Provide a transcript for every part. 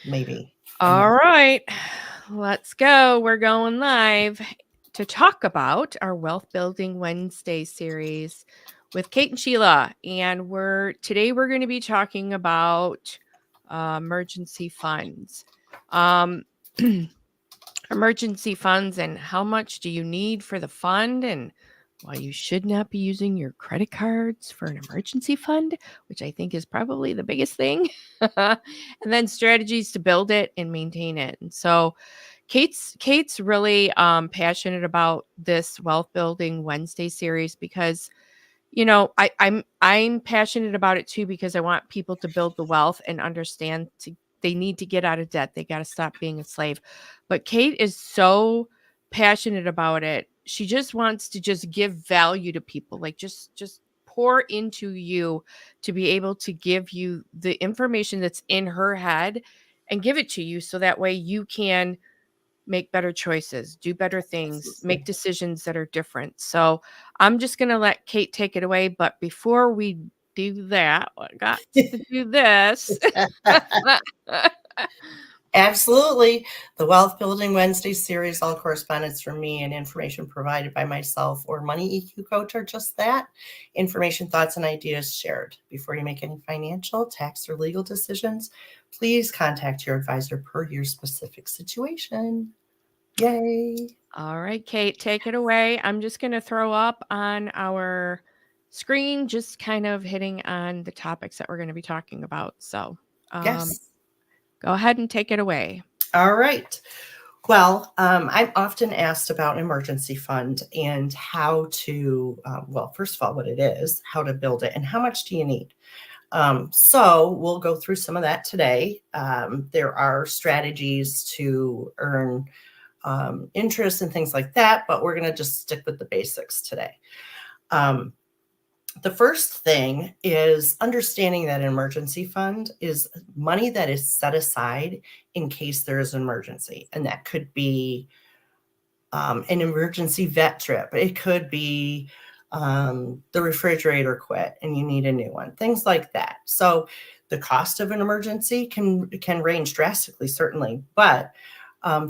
maybe. All right, let's go. We're going live to talk about our Wealth Building Wednesday series with Kate and Sheila. And today we're going to be talking about emergency funds. Emergency funds and how much do you need for the fund, and why you should not be using your credit cards for an emergency fund, which I think is probably the biggest thing. And then strategies to build it and maintain it. And so Kate's really passionate about this Wealth Building Wednesday series because I'm passionate about it too, because I want people to build the wealth and understand they need to get out of debt. They got to stop being a slave. But Kate is so passionate about it. She just wants to just give value to people, like just pour into you to be able to give you the information that's in her head and give it to you so that way you can make better choices, do better things, make decisions that are different. So I'm just going to let Kate take it away. But before we do that, I got to do this. Absolutely. The Wealth Building Wednesday series, all correspondence from me and information provided by myself or Money EQ Coach are just that, information, thoughts, and ideas shared. Before you make any financial, tax, or legal decisions, please contact your advisor per your specific situation. Yay. All right, Kate, take it away. I'm just going to throw up on our screen, just kind of hitting on the topics that we're going to be talking about. So Yes. go ahead and take it away. All right. Well, I'm often asked about emergency fund and how to, first of all, what it is, how to build it, and how much do you need. So we'll go through some of that today. There are strategies to earn interest and things like that, but we're going to just stick with the basics today. The first thing is understanding that an emergency fund is money that is set aside in case there is an emergency. And that could be an emergency vet trip. It could be the refrigerator quit and you need a new one, things like that. So the cost of an emergency can range drastically, certainly, but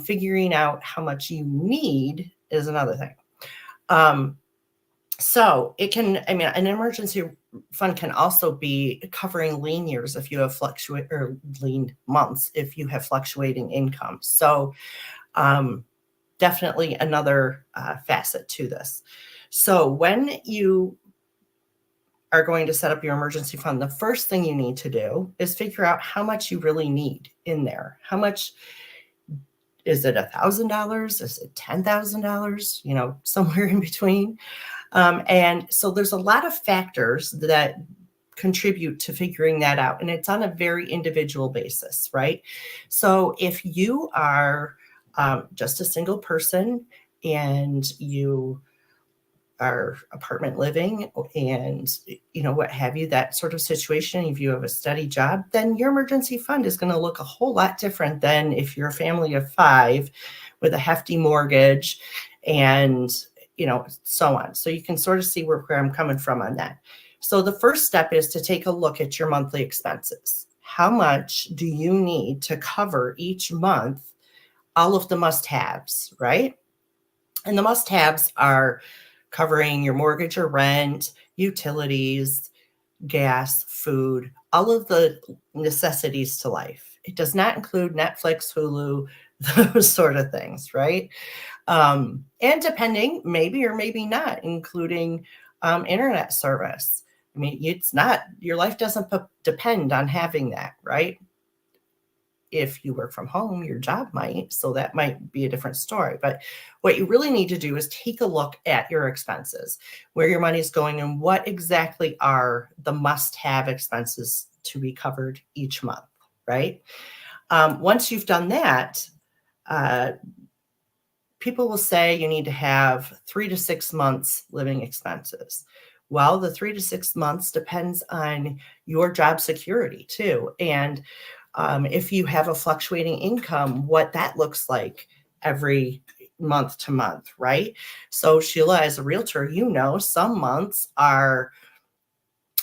figuring out how much you need is another thing. So it can, an emergency fund can also be covering lean years if you have lean months if you have fluctuating income. So definitely another facet to this. So when you are going to set up your emergency fund, the first thing you need to do is figure out how much you really need in there. How much is it? $1,000? Is it $10,000? Somewhere in between. And so there's a lot of factors that contribute to figuring that out. And it's on a very individual basis, right? So if you are just a single person and you are apartment living and, what have you, that sort of situation, if you have a steady job, then your emergency fund is going to look a whole lot different than if you're a family of 5 with a hefty mortgage and so on. So you can sort of see where I'm coming from on that. So the first step is to take a look at your monthly expenses. How much do you need to cover each month all of the must-haves, right? And the must-haves are covering your mortgage or rent, utilities, gas, food, all of the necessities to life. It does not include Netflix, Hulu, those sort of things, right? And depending, maybe or maybe not, including internet service. It's not, your life doesn't depend on having that, right? If you work from home, your job might, so that might be a different story. But what you really need to do is take a look at your expenses, where your money is going, and what exactly are the must-have expenses to be covered each month, right? Once you've done that, people will say you need to have 3 to 6 months living expenses. Well, the 3 to 6 months depends on your job security too. And if you have a fluctuating income, what that looks like every month to month, right? So Sheila, as a realtor, some months are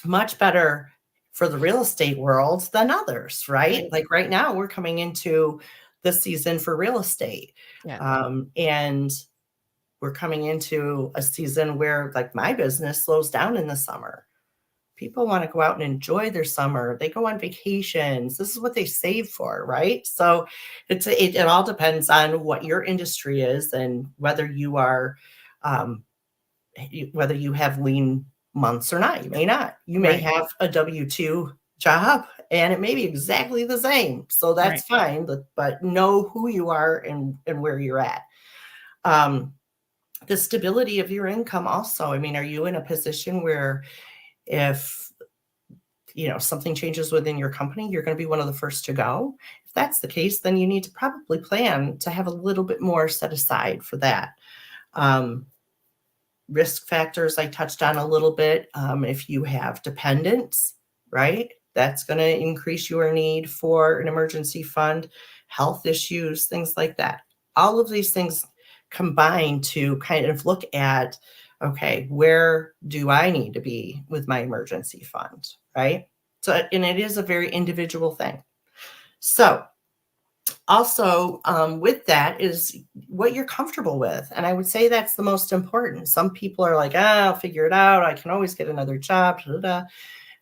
much better for the real estate world than others, right? Right. Like right now, we're coming into the season for real estate. Yeah. And we're coming into a season where, like, my business slows down in the summer. People want to go out and enjoy their summer. They go on vacations. This is what they save for, right? So it all depends on what your industry is and whether you are um, whether you have lean months or not. You may not. You may Right. have a W-2 job and it may be exactly the same. So Right. that's fine, but know who you are and where you're at. Um, the stability of your income also. I mean, are you in a position where if something changes within your company, you're going to be one of the first to go? If that's the case, then you need to probably plan to have a little bit more set aside for that. Risk factors I touched on a little bit. If you have dependents, right, that's going to increase your need for an emergency fund, health issues, things like that. All of these things combine to kind of look at, okay, where do I need to be with my emergency fund, right? So, and it is a very individual thing. So also, with that is what you're comfortable with. And I would say that's the most important. Some people are like, I'll figure it out. I can always get another job. Da, da, da.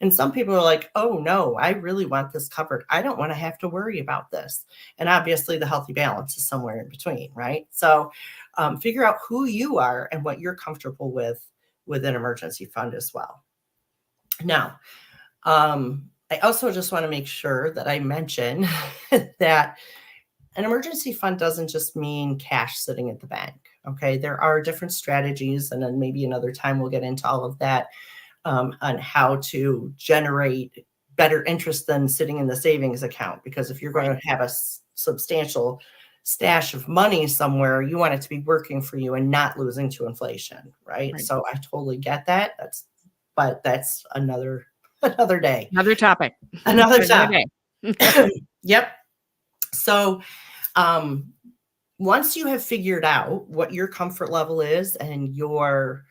And some people are like, oh, no, I really want this covered. I don't want to have to worry about this. And obviously, the healthy balance is somewhere in between, right? So figure out who you are and what you're comfortable with an emergency fund as well. Now, I also just want to make sure that I mention that an emergency fund doesn't just mean cash sitting at the bank. Okay. There are different strategies, and then maybe another time we'll get into all of that on how to generate better interest than sitting in the savings account. Because if you're going to have a substantial stash of money somewhere, you want it to be working for you and not losing to inflation. Right. So I totally get that. But that's another day. Another topic. Another topic. Yep. So once you have figured out what your comfort level is and your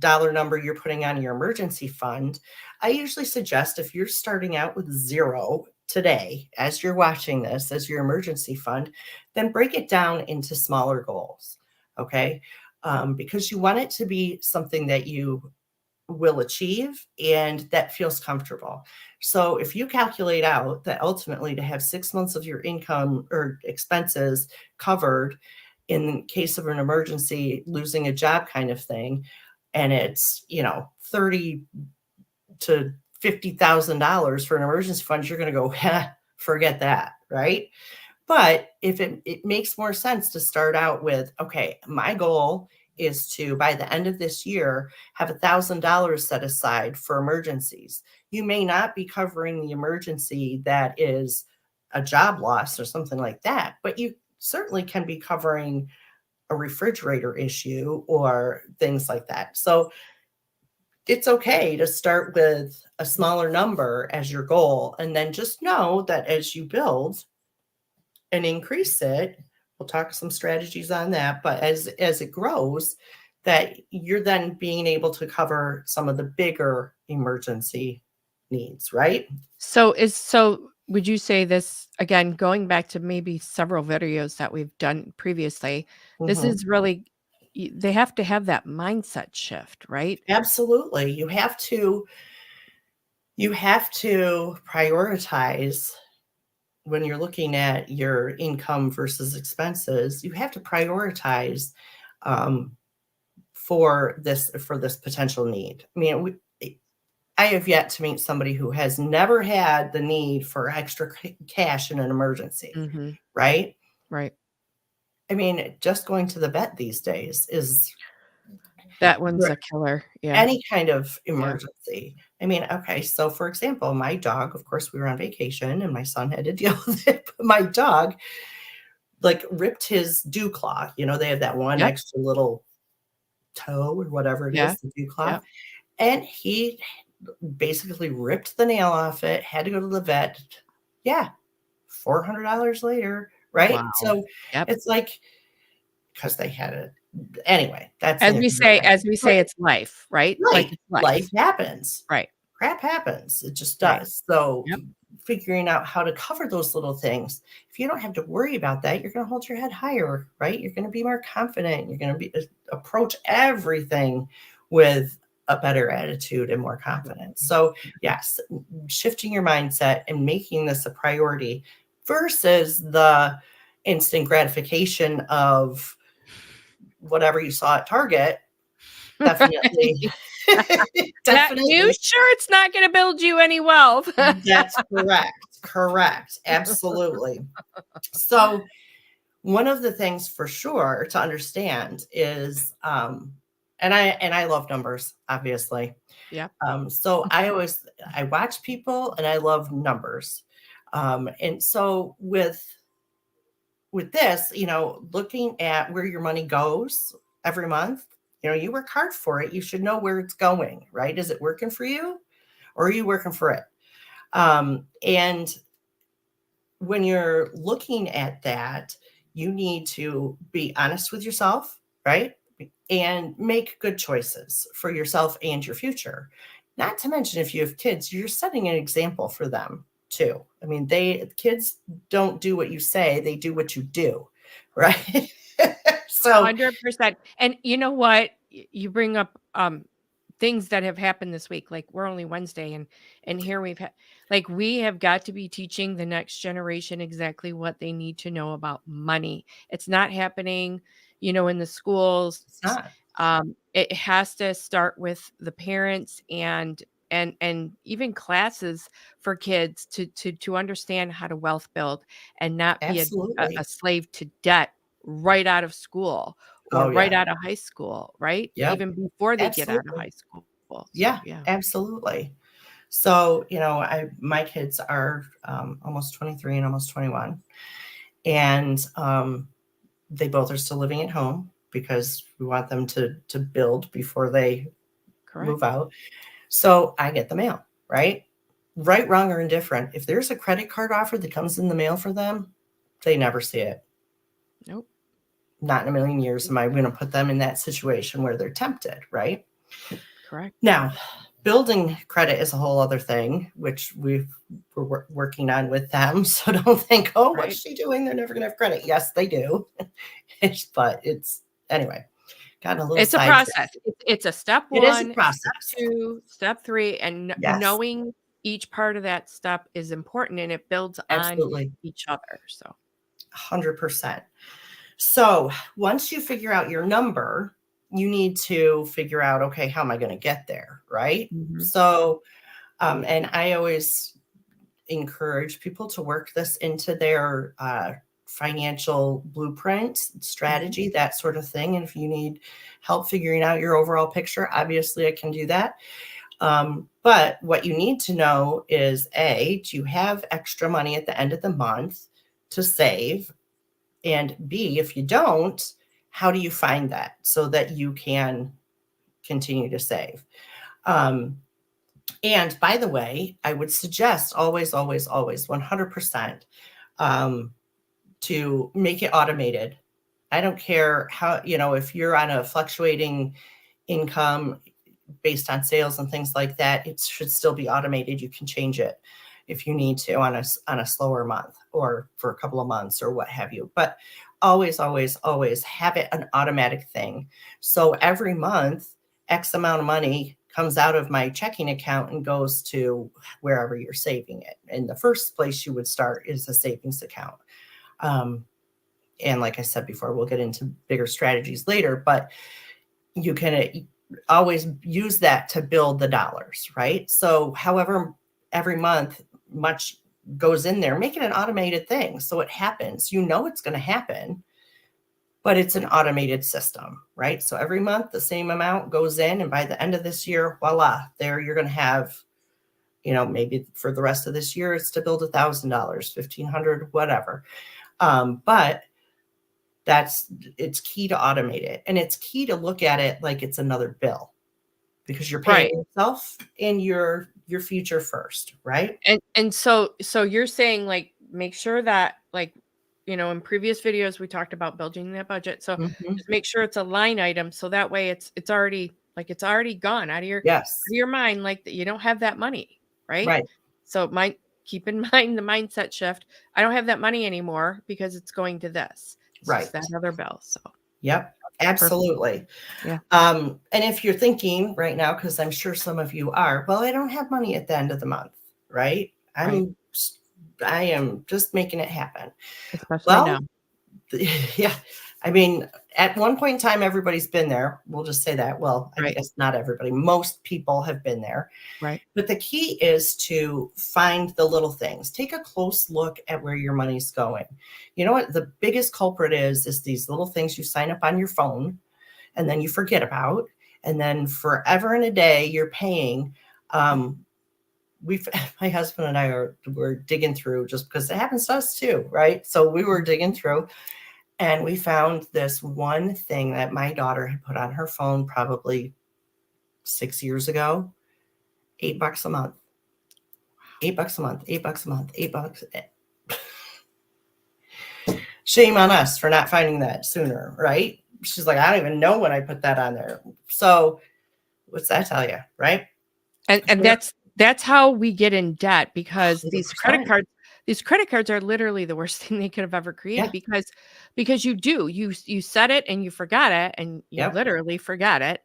dollar number you're putting on your emergency fund, I usually suggest, if you're starting out with zero today, as you're watching this, as your emergency fund, then break it down into smaller goals. Okay. Because you want it to be something that you will achieve and that feels comfortable. So if you calculate out that ultimately to have 6 months of your income or expenses covered in case of an emergency, losing a job kind of thing, and it's, $30,000 to $50,000 for an emergency fund, you're going to go, forget that, right? But if it makes more sense to start out with, okay, my goal is to, by the end of this year, have $1,000 set aside for emergencies. You may not be covering the emergency that is a job loss or something like that, but you certainly can be covering a refrigerator issue or things like that. So it's okay to start with a smaller number as your goal, and then just know that as you build and increase it, we'll talk some strategies on that, but as it grows, that you're then being able to cover some of the bigger emergency needs, right? So would you say this, again, going back to maybe several videos that we've done previously, this Mhm. is really, they have to have that mindset shift, right? Absolutely. You have to prioritize when you're looking at your income versus expenses. You have to prioritize um, for this potential need. I mean, I have yet to meet somebody who has never had the need for extra cash in an emergency, Mm-hmm. right? Right. I mean, just going to the vet these days is That one's a killer. Yeah. any kind of Yeah. emergency. I mean, okay, so for example, my dog, of course, we were on vacation and my son had to deal with it, but my dog like ripped his dew claw. They have that one Yep. extra little toe or whatever it Yeah. is, the dew claw. Yep. And he basically ripped the nail off it, had to go to the vet. Yeah, $400 later, right? Wow. So Yep. it's like, because they had it. Anyway, that's As neither we here say, nor there. it's life, right? Like Right. it's life. Life happens. Right. crap happens. It just Right. does. So Yep. figuring out how to cover those little things. If you don't have to worry about that, you're going to hold your head higher, right? You're going to be more confident. You're going to be approach everything with a better attitude and more confidence. So yes, shifting your mindset and making this a priority versus the instant gratification of whatever you saw at Target. Definitely. You Definitely. sure it's not going to build you any wealth? That's correct. Correct. Absolutely. So, one of the things for sure to understand is, and I love numbers, obviously. Yep. So I watch people and I love numbers. And so with this, looking at where your money goes every month, you work hard for it. You should know where it's going, right? Is it working for you or are you working for it? And when you're looking at that, you need to be honest with yourself, right? And make good choices for yourself and your future. Not to mention, if you have kids, you're setting an example for them too. I mean, kids don't do what you say, they do what you do, right? So 100%. And you know what? You bring up things that have happened this week. Like we're only Wednesday, and here we've had like we have got to be teaching the next generation exactly what they need to know about money. It's not happening, in the schools. it's not. It has to start with the parents and even classes for kids to understand how to wealth build and not be a Absolutely. slave to debt right out of school or Oh, right yeah. out of high school, right? Yep. Even before they get out of Absolutely. high school. So Yeah, yeah, absolutely. So, my kids are almost 23 and almost 21. And they both are still living at home because we want them to build before they correct. move out. So I get the mail, right? Right, wrong, or indifferent. If there's a credit card offer that comes in the mail for them, they never see it. Nope. Not in a million years am I going to put them in that situation where they're tempted, right? Correct. Now, building credit is a whole other thing, which we're working on with them. So don't think, oh, what's Right. she doing? They're never going to have credit. Yes, they do. But anyway, gotten a little It's a sidetracked. process. It's a step It is a one, step process. two, step three, and Yes, knowing each part of that step is important and it builds on absolutely. each other. So 100%. So once you figure out your number, you need to figure out, okay, how am I going to get there? Right. mhm. So, and I always encourage people to work this into their financial blueprint, Mhm. strategy, that sort of thing. And if you need help figuring out your overall picture, obviously I can do that. But what you need to know is A, do you have extra money at the end of the month to save? And B, if you don't, how do you find that so that you can continue to save? Um, and by the way, I would suggest always, always, always 100% to make it automated. I don't care how, if you're on a fluctuating income based on sales and things like that, it should still be automated. You can change it if you need to on a slower month or for a couple of months or what have you. But always, always, always have it an automatic thing. So every month, X amount of money comes out of my checking account and goes to wherever you're saving it. And the first place you would start is a savings account. Um, and like I said before, we'll get into bigger strategies later, but you can always use that to build the dollars, right? So, however, every month much goes in there, make it an automated thing. So it happens, it's going to happen, but it's an automated system, right? So every month the same amount goes in. And by the end of this year, voila, there you're going to have, maybe for the rest of this year, it's to build $1,000, 1,500, whatever. But it's key to automate it. And it's key to look at it like it's another bill because you're paying Right. yourself and your future first, right? And so you're saying like make sure that like in previous videos we talked about building that budget. So Mhm. just make sure it's a line item so that way it's already Like it's already gone out of Yes. your mind. Like that you don't have that money, right? Right. So keep in mind the mindset shift. I don't have that money anymore because it's going to this. It's just Right. that other bill. So Yep. perfect. Absolutely. Yeah. And if you're thinking right now, because I'm sure some of you are, well, I don't have money at the end of the month, right? Right. I am just making it happen. Especially now. Well, yeah. I mean, at one point in time, everybody's been there. We'll just say that. Well, I Right. guess not everybody. Most people have been there. Right. But the key is to find the little things. Take a close look at where your money's going. You know what? The biggest culprit is these little things you sign up on your phone and then you forget about. And then forever and a day, you're paying. My husband and I were digging through just because it happens to us too, right? So we were digging through and we found this one thing that my daughter had put on her phone probably 6 years ago. $8 a month. $8 a month, $8 a month, $8. Shame on us for not finding that sooner, right? She's like, I don't even know when I put that on there. So what's that tell you, right? And that's how we get in debt, because these credit 100%. cards are literally the worst thing they could have ever created, Yeah. because you set it and you forgot it, and you Yep. literally forgot it.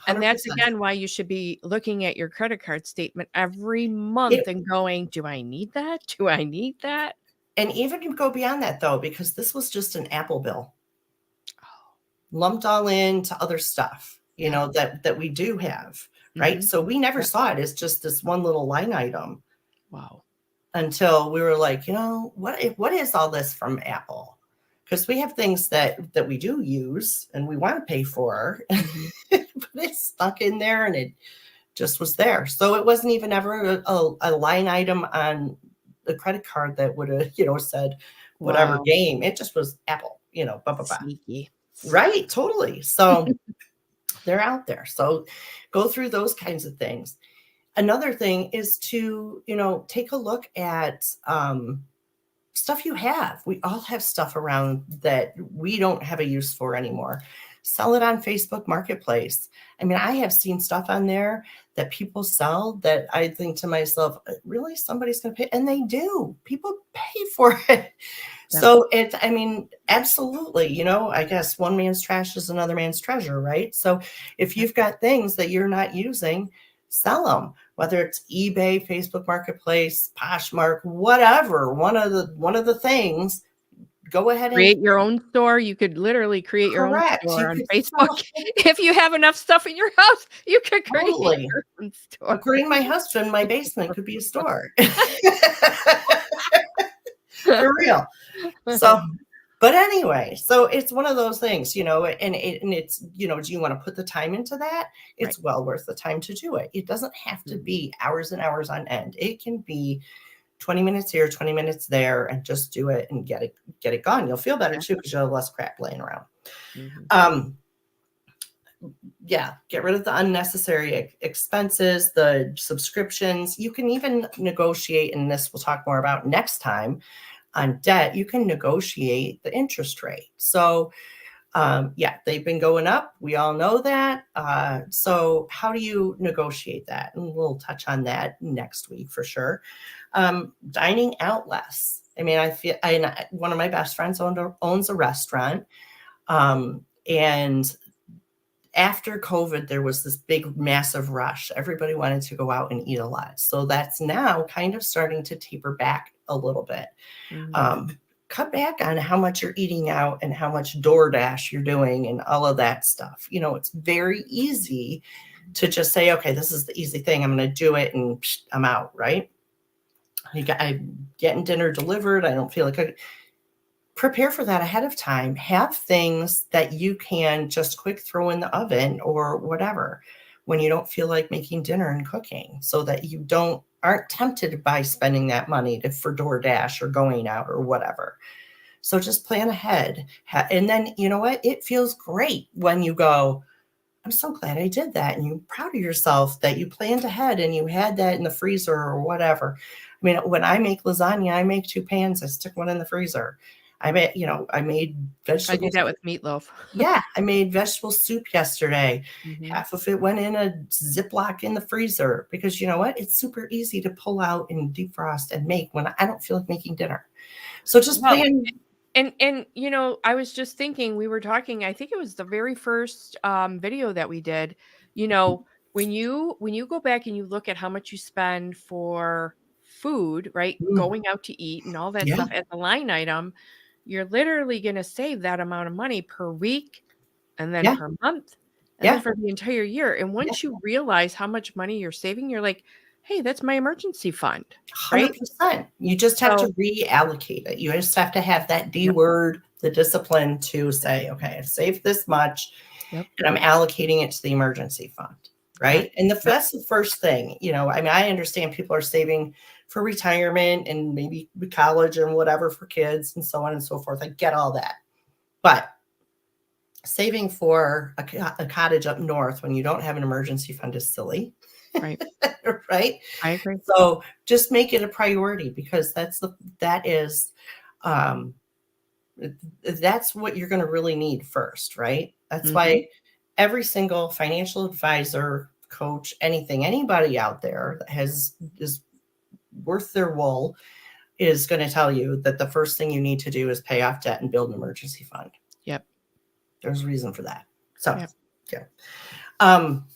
And that's 100%. again why you should be looking at your credit card statement every month and going, do I need that? Do I need that? And even you go beyond that though, because this was just an Apple bill lumped all into other stuff, that we do have, right? Mhm. So we never Yep. saw it as just this one little line item Wow. until we were like, what is all this from Apple? Because we have things that we do use and we want to pay for, Mhm. but it's stuck in there and it just was there. So it wasn't even ever a line item on the credit card that would have, said whatever Wow. game. It just was Apple, blah, blah, blah. Sneaky. Right. Totally. So they're out there. So go through those kinds of things. Another thing is to, take a look at stuff you have. We all have stuff around that we don't have a use for anymore. Sell it on Facebook Marketplace. I mean, I have seen stuff on there that people sell that I think to myself, really, somebody's going to pay? And they do. People pay for it. Yeah. So absolutely, I guess one man's trash is another man's treasure, right? So if you've got things that you're not using, sell them, whether it's eBay, Facebook Marketplace, Poshmark, whatever, one of the things, go ahead and Create your own store. You could literally create your own correct. store You on could sell Facebook. If you have enough stuff in your house, you could create totally. your own store. According to my husband, my basement could be a store. For real. So, but anyway, so it's one of those things, and it's, do you want to put the time into that? It's Right. well worth the time to do it. It doesn't have to be hours and hours on end. It can be 20 minutes here, 20 minutes there, and just do it and get it gone. You'll feel better too, because you'll have less crap laying around. Mhm. Yeah, get rid of the unnecessary expenses, the subscriptions. You can even negotiate, and this we'll talk more about next time on debt. You can negotiate the interest rate. So they've been going up. We all know that. So how do you negotiate that? And we'll touch on that next week for sure. Dining out less. I mean, one of my best friends owns a restaurant. And after COVID, there was this big, massive rush. Everybody wanted to go out and eat a lot. So that's now kind of starting to taper back a little bit. Mhm. Cut back on how much you're eating out and how much DoorDash you're doing and all of that stuff. It's very easy to just say, okay, this is the easy thing. I'm going to do it and I'm out, right? I'm getting dinner delivered. I don't feel like cooking. Prepare for that ahead of time. Have things that you can just quick throw in the oven or whatever when you don't feel like making dinner and cooking, so that you aren't tempted by spending that money for DoorDash or going out or whatever. So just plan ahead. And then, you know what? It feels great when you go, I'm so glad I did that. And you're proud of yourself that you planned ahead and you had that in the freezer or whatever. I mean, when I make lasagna, I make 2 pans. I stick one in the freezer. I made, I made I do vegetables. that with meatloaf. Yeah, I made vegetable soup yesterday. Mhm. Half of it went in a Ziploc in the freezer because you know what? It's super easy to pull out and defrost and make when I don't feel like making dinner. So just Well, plan. and I was just thinking, we were talking, I think it was the very first video that we did, you know, when you go back and you look at how much you spend for food, right? Mm, Going out to eat and all that yeah, stuff as a line item, you're literally going to save that amount of money per week and then yeah, per month and then yeah, for the entire year. And yeah, once you realize how much money you're saving, you're like, hey, that's my emergency fund, right? 100%. You just have to So, reallocate it. You just have to have that D yep, word, the discipline to say, okay, I've saved this much yep, and I'm allocating it to the emergency fund, yep, right? And yep. that's the first thing. I mean, I understand people are saving for retirement and maybe college and whatever for kids and so on and so forth. I get all that. But saving for a cottage up north when you don't have an emergency fund is silly, Right. right? I agree. So just make it a priority because that is um, that's what you're going to really need first, right? That's Mhm. why every single financial advisor, coach, anybody out there that is worth their wool is going to tell you that the first thing you need to do is pay off debt and build an emergency fund. Yep. There's a reason for that. So, Yep. yeah. Um,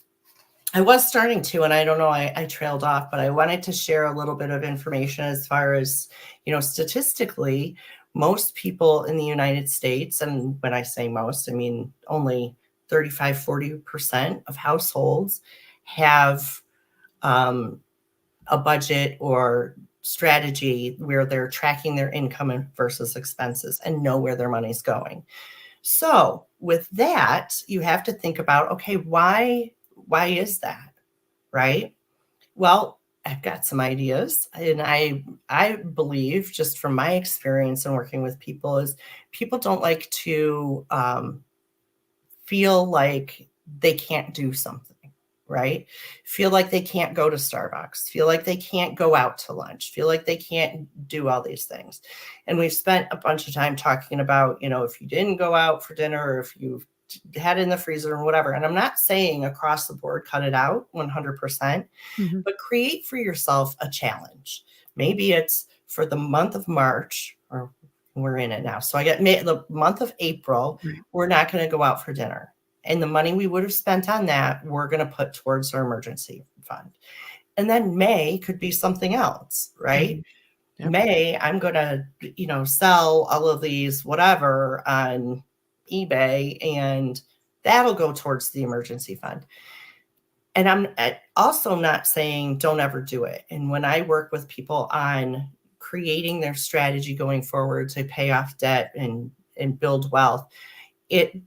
I was starting to, and I don't know, I trailed off, but I wanted to share a little bit of information as far as, statistically, most people in the United States, and when I say most, I mean only 35-40% of households have um, a budget or strategy where they're tracking their income versus expenses and know where their money's going. So with that, you have to think about, okay, why is that? Right? Well, I've got some ideas and I believe just from my experience in working with people is people don't like to feel like they can't do something, right? Feel like they can't go to Starbucks, feel like they can't go out to lunch, feel like they can't do all these things. And we've spent a bunch of time talking about, if you didn't go out for dinner or if you had it in the freezer or whatever. And I'm not saying across the board, cut it out 100%, Mhm. but create for yourself a challenge. Maybe it's for the month of March, or we're in it now. So I get the month of April, Right. we're not going to go out for dinner. And the money we would have spent on that, we're going to put towards our emergency fund. And then May could be something else, right? Mhm. Yep. May, I'm going to, sell all of these whatever on eBay and that'll go towards the emergency fund. And I'm also not saying don't ever do it. And when I work with people on creating their strategy going forward to pay off debt and build wealth, it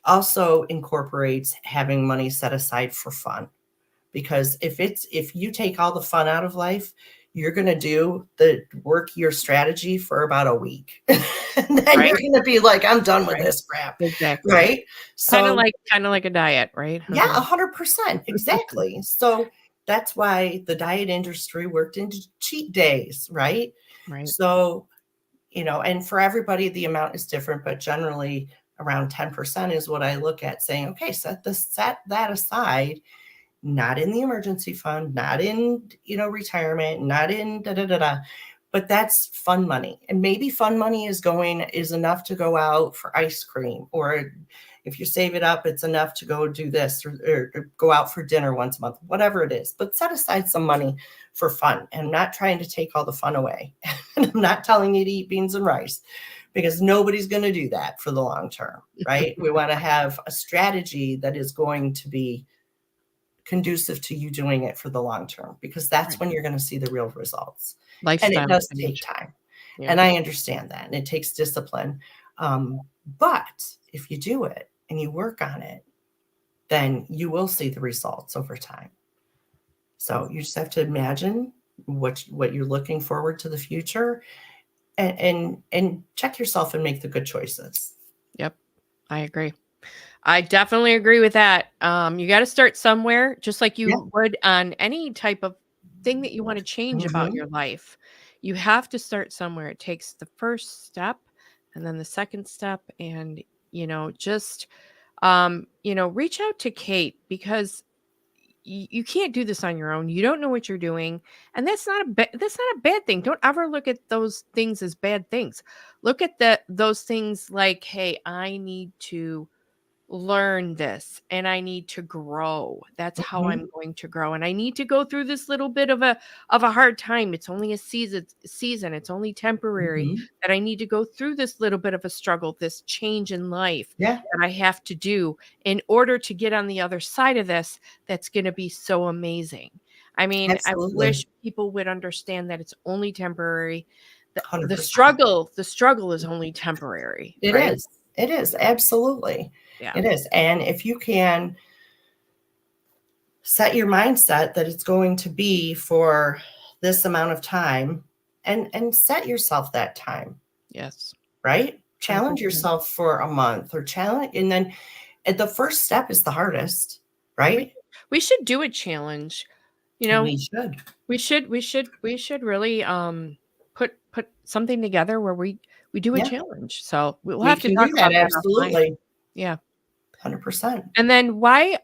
also incorporates having money set aside for fun. Because if you take all the fun out of life, you're going to do the work your strategy for about a week. And then Right. you're going to be like, I'm done with Right. this crap. Exactly. Right. Kinda So like kinda like a diet, right? yeah, Mhm. 100%. Exactly. So that's why the diet industry worked into cheat days, right? Right. So, and for everybody, the amount is different, but generally around 10% is what I look at saying, okay, set that aside, not in the emergency fund, not in, retirement, not in da da da da. But that's fun money. And maybe fun money is enough to go out for ice cream, or if you save it up, it's enough to go do this or go out for dinner once a month, whatever it is. But set aside some money for fun. And I'm not trying to take all the fun away. And I'm not telling you to eat beans and rice because nobody's going to do that for the long term, right? We want to have a strategy that is going to be conducive to you doing it for the long term because that's Right. when you're going to see the real results. And it Lifestyle does take change. time. Yeah. And I understand that. And it takes discipline. But if you do it and you work on it, then you will see the results over time. So you just have to imagine what you're looking forward to the future and check yourself and make the good choices. Yep. I agree. I definitely agree with that. You gotta start somewhere, just like Yeah. you would on any type of thing that you wanna change about Mhm. your life. You have to start somewhere. It takes the first step, And then the second step, and, just, reach out to Kate, because you can't do this on your own. You don't know what you're doing, and that's not a bad thing. Don't ever look at those things as bad things. Look at those things like, hey, I need to learn this and I need to grow. That's how Mhm. I'm going to grow. And I need to go through this little bit of a hard time. It's only a season. It's only temporary, Mhm. that I need to go through this little bit of a struggle, this change in life Yeah, that I have to do in order to get on the other side of this. That's going to be so amazing. I mean, I absolutely. wish people would understand that it's only temporary. The 100%. struggle is only temporary, It right? is. It is, absolutely. Yeah. It is, and if you can set your mindset that it's going to be for this amount of time, and set yourself that time, Yes. right? Challenge 100%. yourself for a month, or challenge, and then the first step is the hardest, We right? we should do a challenge. You know, We should. we should really put something together where we do a Yeah, challenge. So we'll we have to can talk do that, about that offline. absolutely. Yeah. 100%. And then why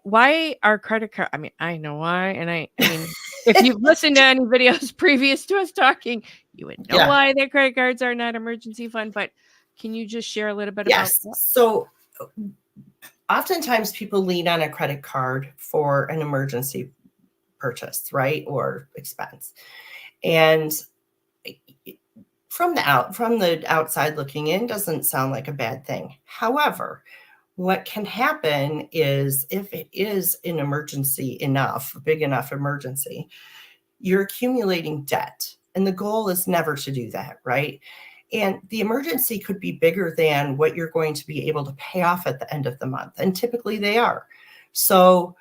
our credit card, I mean, I know why, and I mean, if you've listened to any videos previous to us talking, you would know Yeah. why their credit cards are not emergency fund, but can you just share a little bit about Yes. that? So oftentimes people lean on a credit card for an emergency purchase, right? Or expense. And from the outside looking in, doesn't sound like a bad thing. However, what can happen is, if it is an emergency enough, big enough emergency, you're accumulating debt. And the goal is never to do that, right? And the emergency could be bigger than what you're going to be able to pay off at the end of the month. And typically they are. So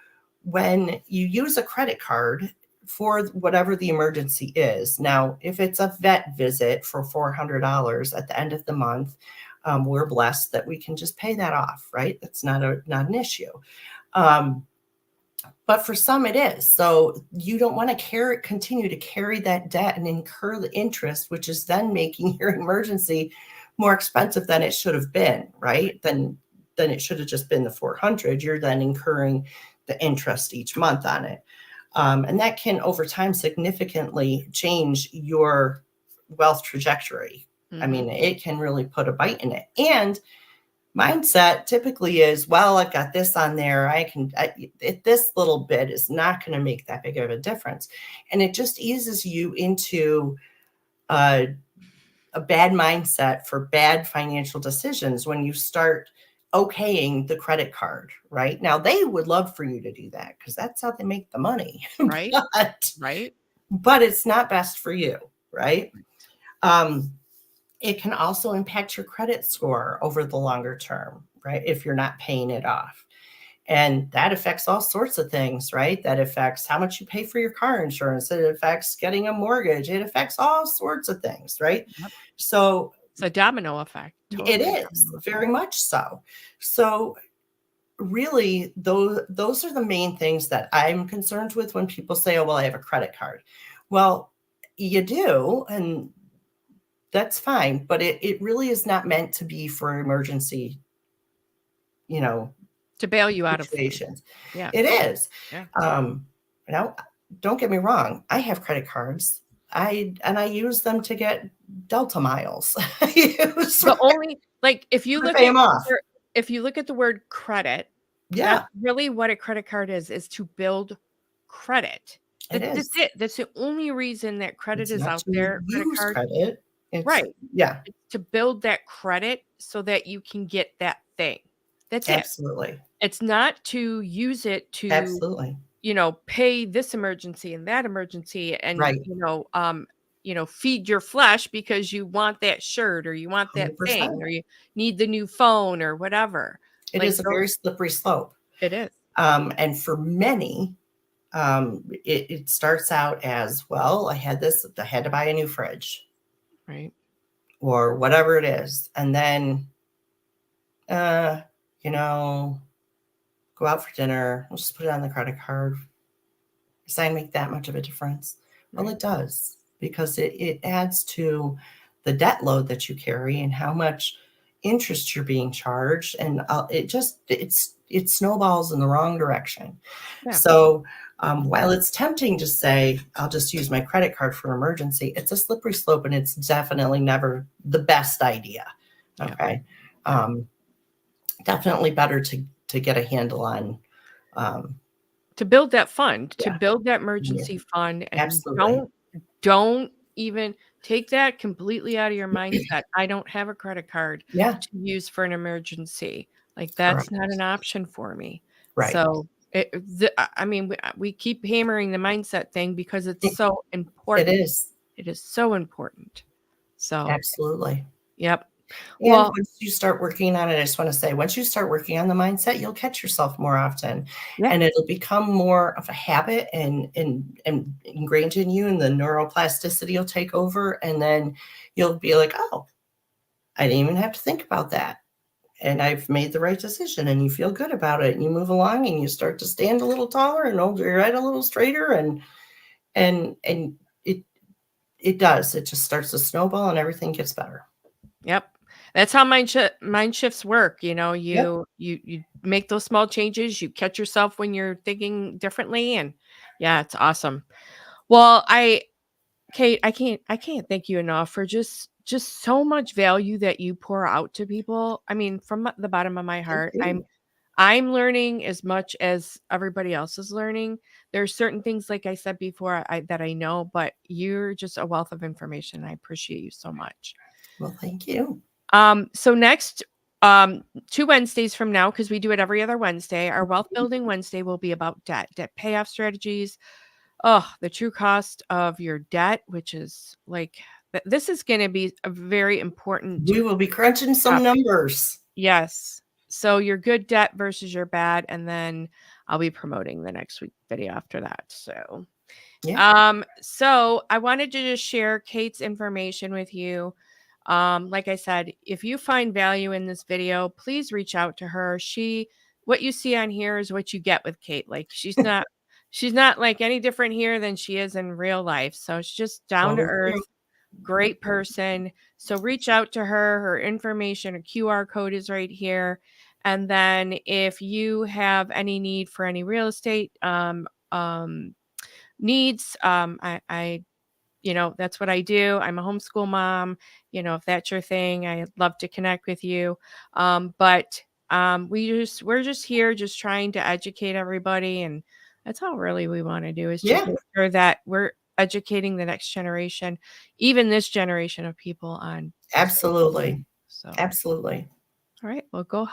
when you use a credit card for whatever the emergency is, now, if it's a vet visit for $400 at the end of the month, we're blessed that we can just pay that off, right? That's not an issue. Um, but for some it is. So you don't want to continue to carry that debt and incur the interest, which is then making your emergency more expensive than it should have been, right? Then it should have just been the 400. You're then incurring the interest each month on it. And that can over time significantly change your wealth trajectory. I Mhm. mean, it can really put a bite in it. And mindset typically is, well, I've got this on there. This little bit is not going to make that big of a difference. And it just eases you into a, a bad mindset for bad financial decisions when you start okaying the credit card, right? Now, they would love for you to do that because that's how they make the money. Right? but, Right? but it's not best for you, right? Um, it can also impact your credit score over the longer term, right? If you're not paying it off. And that affects all sorts of things, right? That affects how much you pay for your car insurance. It affects getting a mortgage. It affects all sorts of things, right? Yep. So It's a domino effect. it Totally a is domino very effect. much so. So really, those are the main things that I'm concerned with when people say, oh, well, I have a credit card. Well, you do, and that's fine, but it really is not meant to be for emergency, you know, To bail you out of things. situations. Yeah. It is. Yeah. Um, now, don't get me wrong. I have credit cards. I use them to get Delta miles. I use The only, like, if you to look pay at them off. if you look at the word credit, that's Yeah, really what a credit card is to build credit. it That's is. it. That's the only reason that credit It's is not out to there, credit use card. credit. It's Right. yeah, It's to build that credit so that you can get that thing. That's it. absolutely. It's not to use it to, Absolutely. pay this emergency and that emergency, and, Right. feed your flesh because you want that shirt or you want that thing 100%. or you need the new phone or whatever. It Like, is a very slippery slope. it is. And for many, it starts out as, well, I had to buy a new fridge Right. or whatever it is. And then, uh, you know, go out for dinner. We'll just put it on the credit card. Does that make that much of a difference? Well, Right. it does, because it adds to the debt load that you carry and how much interest you're being charged, and it snowballs in the wrong direction. Yeah. So while it's tempting to say, I'll just use my credit card for an emergency, it's a slippery slope, and it's definitely never the best idea. Yeah. Okay. Definitely better to get a handle on. To build that fund, to Yeah. build that emergency fund, and Absolutely. don't even take that completely out of your mindset. I don't have a credit card Yeah. to use for an emergency. Like, that's Correct. not an option for me. Right. So, I mean, we keep hammering the mindset thing because it's so It important. is. It is so important. So, Absolutely. yep. And Well, once you start working on it, I just want to say, once you start working on the mindset, you'll catch yourself more often, yeah, and it'll become more of a habit and ingrained in you, and the neuroplasticity will take over, and then you'll be like, oh, I didn't even have to think about that. And I've made the right decision, and you feel good about it, and you move along, and you start to stand a little taller and hold your head a little straighter, and it does. It just starts to snowball, and everything gets better. yep. That's how mind shifts work. You know, Yep. you make those small changes, you catch yourself when you're thinking differently, and yeah, it's awesome. Well, Kate, I can't thank you enough for just so much value that you pour out to people. I mean, from the bottom of my Thank heart, you. I'm learning as much as everybody else is learning. There are certain things, like I said before, that I know, but you're just a wealth of information. I appreciate you so much. Well, thank you. So next, 2 Wednesdays from now, because we do it every other Wednesday, our Wealth Building Wednesday will be about debt payoff strategies. Oh, the true cost of your debt, which is like, this is going to be a very important We will be crunching some topic. numbers. Yes. So your good debt versus your bad, and then I'll be promoting the next week video after that. So, Yeah. so I wanted to just share Kate's information with you. Like I said, if you find value in this video, please reach out to her. What you see on here is what you get with Kate. Like, she's not like any different here than she is in real life. So it's just down to Totally true. earth, great person. So reach out to her. Her information, her QR code is right here. And then if you have any need for any real estate needs, that's what I do. I'm a homeschool mom. If that's your thing, I'd love to connect with you. But we're just here, just trying to educate everybody, and that's all really we want to do, is just Yeah, make sure that we're educating the next generation, even this generation of people, on absolutely. so. Absolutely. All right, well, go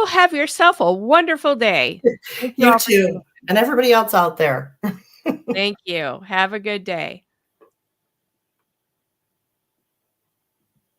have yourself a wonderful day. Thank you You all for tuning too, in. and everybody else out there. Thank you. Have a good day.